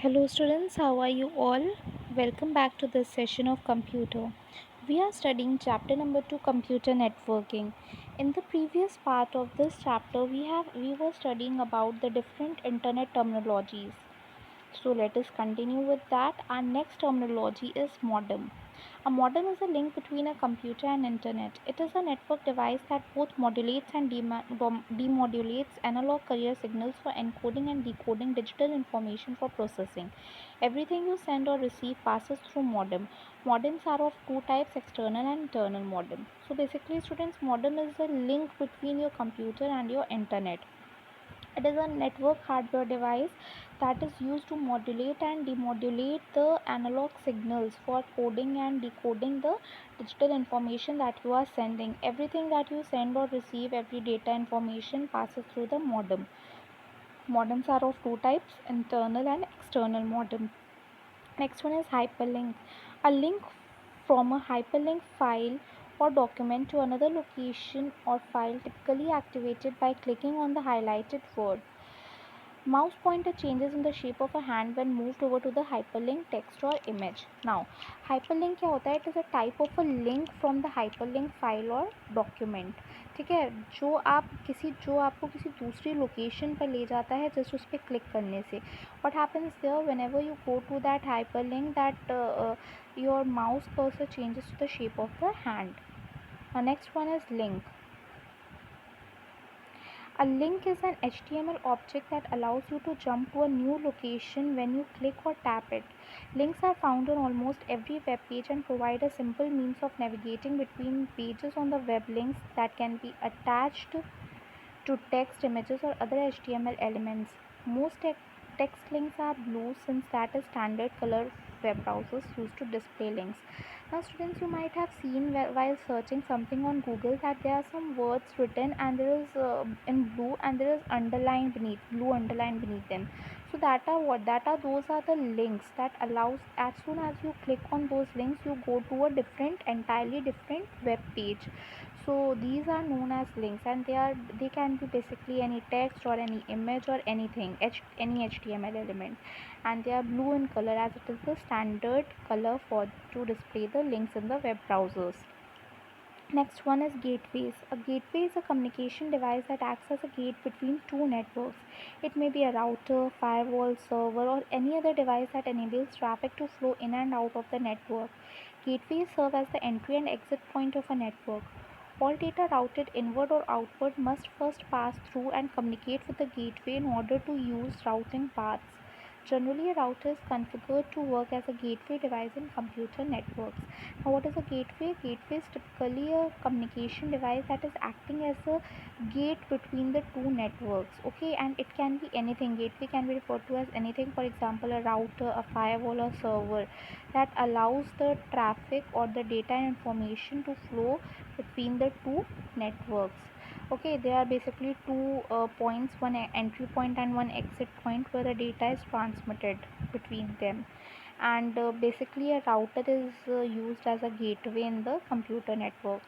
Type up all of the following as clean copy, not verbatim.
Hello students, how are you all? Welcome back to this session of computer. We are studying chapter number 2, computer networking. In the previous part of this chapter we were studying about the different internet terminologies. So let us continue with that. Our next terminology is modem. A modem is a link between a computer and internet. It is a network device that both modulates and demodulates analog carrier signals for encoding and decoding digital information for processing. Everything you send or receive passes through modem. Modems are of two types, external and internal modem. So basically students, modem is a link between your computer and your internet. It is a network hardware device that is used to modulate and demodulate the analog signals for coding and decoding the digital information that you are sending. Everything that you send or receive, every data information passes through the modem. Modems are of two types, internal and external modem. Next one is hyperlink. A link from a hyperlink file or document to another location or file, typically activated by clicking on the highlighted word. Mouse pointer changes in the shape of a hand when moved over to the hyperlink text or image. Now, hyperlink क्या होता है? It is a type of a link from the hyperlink file or document. ठीक है, जो आपको किसी दूसरी location पर ले जाता है जस्ट उस पर क्लिक करने से. What happens there? Whenever you go to that hyperlink, your mouse cursor changes to the shape of the hand. Now, next one is link. A link is an HTML object that allows you to jump to a new location when you click or tap it. Links are found on almost every web page and provide a simple means of navigating between pages on the web. Links that can be attached to text, images, or other HTML elements. Most text links are blue since that is standard color web browsers use to display links. Now students, you might have seen while searching something on Google that there are some words written and there is in blue and there is blue underline beneath them. So those are the links that allows, as soon as you click on those links you go to a entirely different web page. So these are known as links, and they can be basically any text or any image or anything, any HTML element, and they are blue in color as it is the standard color for to display the links in the web browsers. Next one is gateways. A gateway is a communication device that acts as a gate between two networks. It may be a router, firewall, server, or any other device that enables traffic to flow in and out of the network. Gateways serve as the entry and exit point of a network. All data routed inward or outward must first pass through and communicate with the gateway in order to use routing paths. Generally, a router is configured to work as a gateway device in computer networks. Now, what is a gateway? Gateway is typically a communication device that is acting as a gate between the two networks. Okay, and it can be anything. Gateway can be referred to as anything. For example, a router, a firewall, or server that allows the traffic or the data and information to flow between the two networks. Okay, there are basically two points, one entry point and one exit point where the data is transmitted between them. And basically a router is used as a gateway in the computer networks.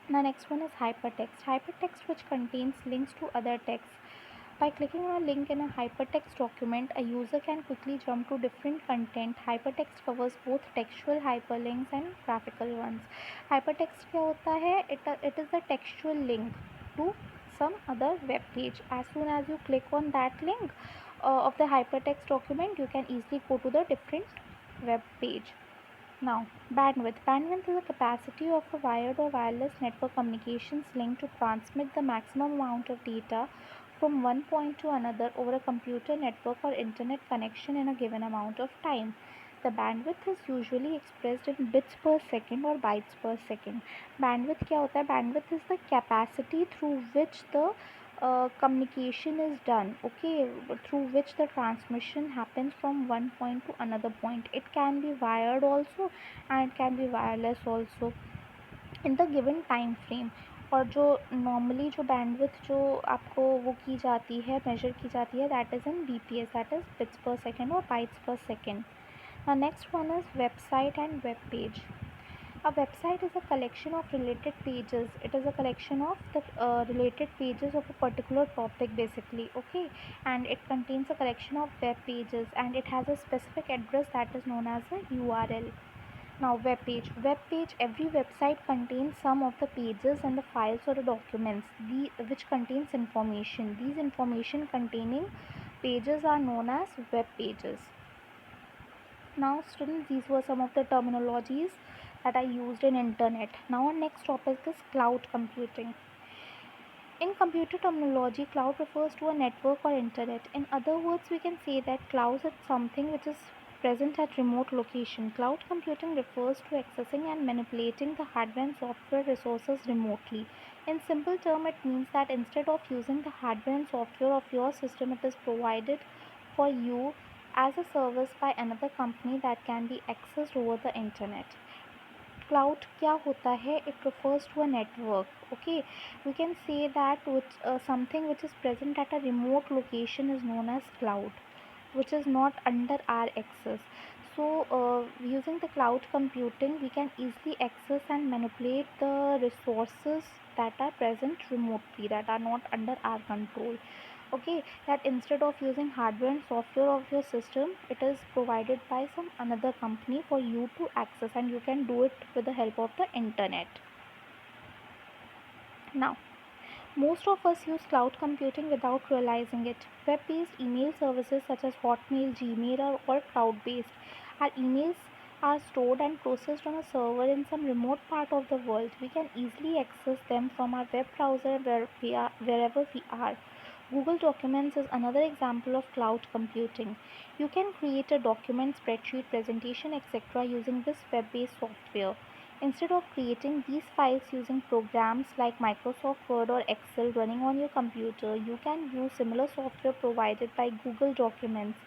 Now next one is hypertext. Hypertext, which contains links to other texts. By clicking on a link in a hypertext document, a user can quickly jump to different content. Hypertext covers both textual hyperlinks and graphical ones. Hypertext क्या होता है? It is a textual link to some other web page. As soon as you click on that link of the hypertext document, you can easily go to the different web page. Now, bandwidth. Bandwidth is the capacity of a wired or wireless network communications link to transmit the maximum amount of data from one point to another over a computer network or internet connection in a given amount of time. The bandwidth is usually expressed in bits per second or bytes per second. Bandwidth क्या होता है? Bandwidth is the capacity through which the communication is done, okay, through which the transmission happens from one point to another point. It can be wired also and it can be wireless also in the given time frame. और जो normally जो bandwidth जो आपको वो की जाती है, major की जाती है, that is in BPS, that is bits पर सेकेंड और बाइट्स पर second. Next one is website and web page. A website is a collection of related pages. It is a collection of the related pages of a particular topic basically, okay, and it contains a collection of web pages and it has a specific address that is known as a URL. Now, web page, every website contains some of the pages and the files or the documents which contains information. These information containing pages are known as web pages. Now students, these were some of the terminologies that are used in internet. Now our next topic is cloud computing. In computer terminology, cloud refers to a network or internet. In other words, we can say that cloud is something which is present at remote location. Cloud computing refers to accessing and manipulating the hardware and software resources remotely. In simple term, it means that instead of using the hardware and software of your system, it is provided for you as a service by another company that can be accessed over the internet. Cloud क्या होता है? It refers to a network. Okay, we can say that something which is present at a remote location is known as cloud, which is not under our access. So using the cloud computing, we can easily access and manipulate the resources that are present remotely, that are not under our control. Okay, that instead of using hardware and software of your system, it is provided by some another company for you to access, and you can do it with the help of the internet. Now, most of us use cloud computing without realizing it. Web-based email services such as Hotmail, Gmail are all cloud-based. Our emails are stored and processed on a server in some remote part of the world. We can easily access them from our web browser wherever we are. Google Documents is another example of cloud computing. You can create a document, spreadsheet, presentation, etc. using this web-based software. Instead of creating these files using programs like Microsoft Word or Excel running on your computer, you can use similar software provided by Google Documents.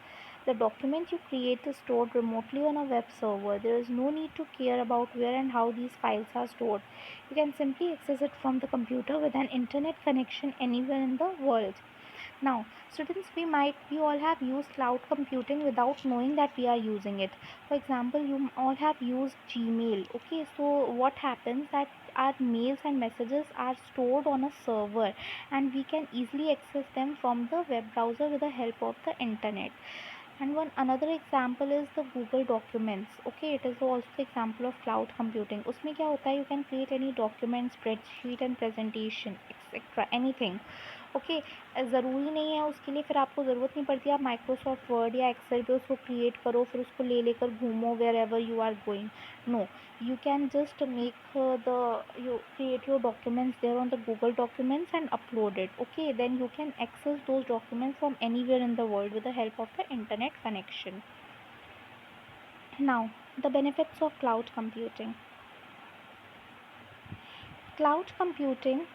The document you create is stored remotely on a web server. There is no need to care about where and how these files are stored. You can simply access it from the computer with an internet connection anywhere in the world. Now, students, we all have used cloud computing without knowing that we are using it. For example, you all have used Gmail. Okay, so what happens that our mails and messages are stored on a server and we can easily access them from the web browser with the help of the internet. And one another example is the Google Documents. Okay, it is also the example of cloud computing. उसमें क्या होता है? You can create any document, spreadsheet and presentation, etc. anything. Okay, ज़रूरी नहीं है उसके लिए, फिर आपको ज़रूरत नहीं पड़ती आप माइक्रोसॉफ्ट वर्ड या एक्सेल पे उसको क्रिएट करो फिर उसको ले लेकर घूमो wherever you are going. No, you can just make you create your documents there on the Google Documents and upload it. Okay, then you can access those documents from anywhere in the world with the help of the internet connection. Now, the benefits of cloud computing. Cloud computing,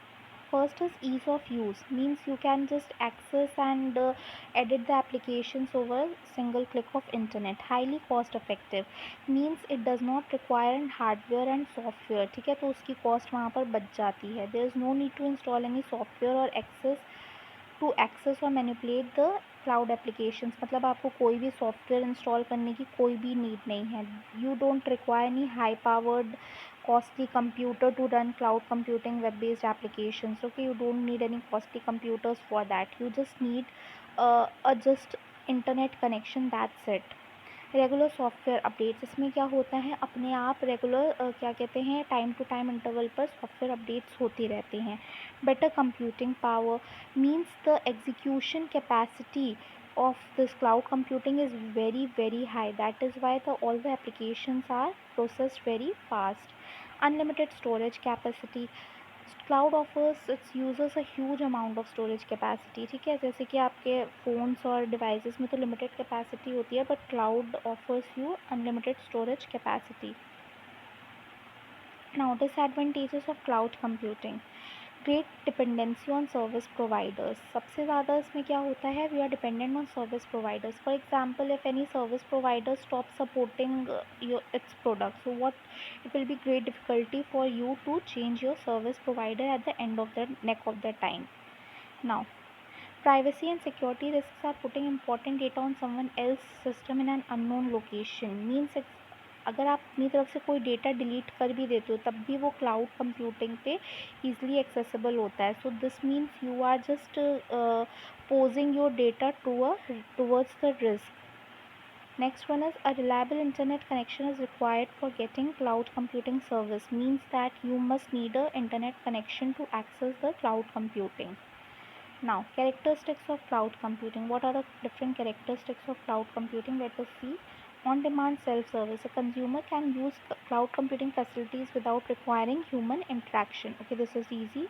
first is ease of use, means you can just access and edit the applications over a single click of internet. Highly cost effective, means it does not require hardware and software. ठीक है, तो उसकी cost वहाँ पर बच जाती है. There is no need to install any software or access or manipulate the cloud applications. मतलब आपको कोई भी सॉफ्टवेयर इंस्टॉल करने की कोई भी नीड नहीं है. You don't require any high powered costly computer to run cloud computing web based applications. Okay, you don't need any costly computers for that. You just need a just internet connection, that's it. Regular software updates, इसमें क्या होता है, अपने आप regular क्या कहते हैं, time to time interval पर सॉफ्टवेयर अपडेट्स होती रहते हैं. Better computing power, means the execution capacity of this cloud computing is very high. That is why all the applications are processed very fast. Unlimited storage capacity, cloud offers it's users a huge amount of storage capacity. ठीक है, जैसे कि आपके phones और devices में तो limited capacity होती है, but cloud offers you unlimited storage capacity. Now disadvantages of cloud computing. Great dependency on service providers, सबसे ज़्यादा इसमें क्या होता है, we are dependent on service providers. For example, if any service provider stop supporting its product, so what, it will be great difficulty for you to change your service provider at the end of the neck of the time. Now, privacy and security risks are putting important data on someone else's system in an unknown location, means अगर आप अपनी तरफ से कोई data delete कर भी देते हो तब भी वो क्लाउड कंप्यूटिंग पे ईजिली एक्सेसिबल होता है. So this means you are just posing your data towards the risk. Next one is a reliable internet connection is required for getting cloud computing service. Means that you must need a internet connection to access the cloud computing. Now, characteristics of cloud computing. What are the different characteristics of cloud computing? Let us see. On-demand self-service. A consumer can use cloud computing facilities without requiring human interaction. Okay, this is easy.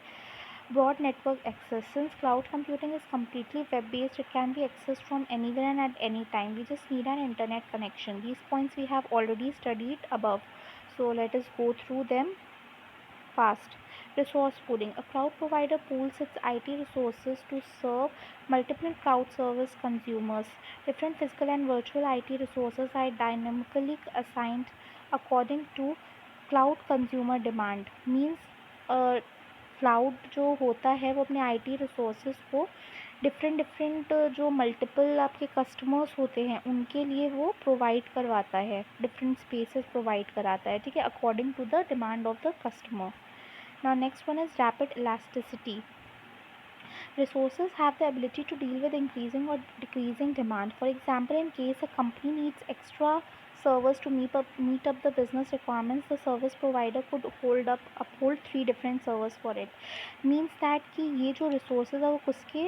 Broad network access. Since cloud computing is completely web-based, it can be accessed from anywhere and at any time. We just need an internet connection. These points we have already studied above. So let us go through them fast. Resource pooling. A cloud provider pools its IT resources to serve multiple cloud service consumers. Different physical and virtual IT resources are dynamically assigned according to cloud consumer demand. Means cloud जो होता है वो अपने IT resources को different जो multiple आपके customers होते हैं उनके लिए वो प्रोवाइड करवाता है, डिफरेंट स्पेसेस प्रोवाइड कराता है, ठीक है, according to the demand of the customer. Now next one is rapid elasticity. Resources have the ability to deal with increasing or decreasing demand. For example, in case a company needs extra servers to meet up the business requirements, the service provider could uphold three different servers for it. Means that कि ये जो resources है वो उसके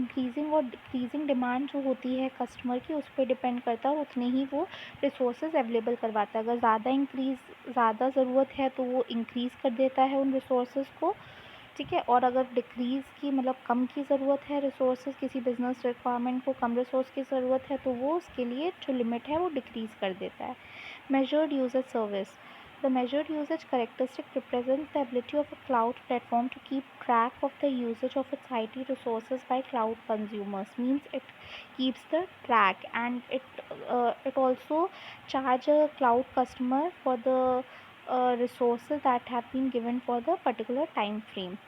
increasing और decreasing demand जो होती है customer की उस पर depend करता है और उतने ही वो resources available करवाता है. अगर ज़्यादा ज़रूरत है तो वो increase कर देता है उन resources को, ठीक है, और अगर डिक्रीज़ की मतलब कम की ज़रूरत है रिसोर्सेज, किसी बिजनेस रिक्वायरमेंट को कम रिसोर्स की ज़रूरत है तो वो उसके लिए जो लिमिट है वो डिक्रीज़ कर देता है. Measured usage service. The measured usage characteristic represents the ability of a cloud platform to keep track of the usage of its IT resources by cloud consumers. Means it keeps the track and it also charge a cloud customer for the resources that have been given for the particular time frame.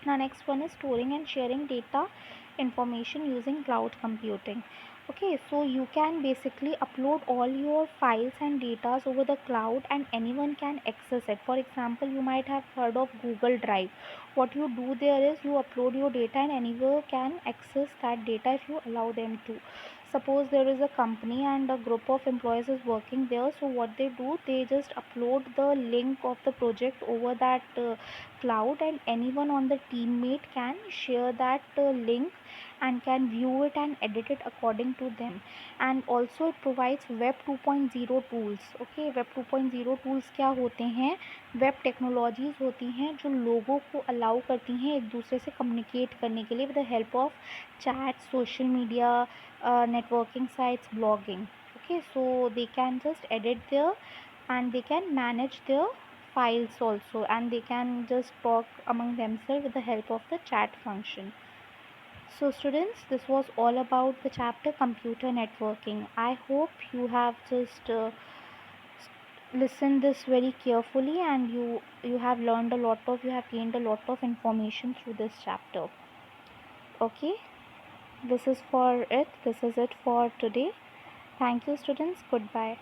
Now next one is storing and sharing data information using cloud computing. Okay, so you can basically upload all your files and data over the cloud and anyone can access it. For example, you might have heard of Google Drive. What you do there is you upload your data and anyone can access that data if you allow them to. Suppose there is a company and a group of employees is working there, so what they do, they just upload the link of the project over that cloud and anyone on the teammate can share that link and can view it and edit it according to them. And also it provides web 2.0 tools. Okay, web 2.0 tools क्या होते हैं, web technologies होती हैं जो लोगों को allow करती हैं एक दूसरे से कम्युनिकेट करने के लिए with the help of chat, social media, networking sites, blogging. Okay, so they can just edit there and they can manage their files also and they can just talk among themselves with the help of the chat function. So students, this was all about the chapter computer networking. I hope you have just listened this very carefully and you have learned you have gained a lot of information through this chapter. Okay, this is it for today. Thank you students. Goodbye.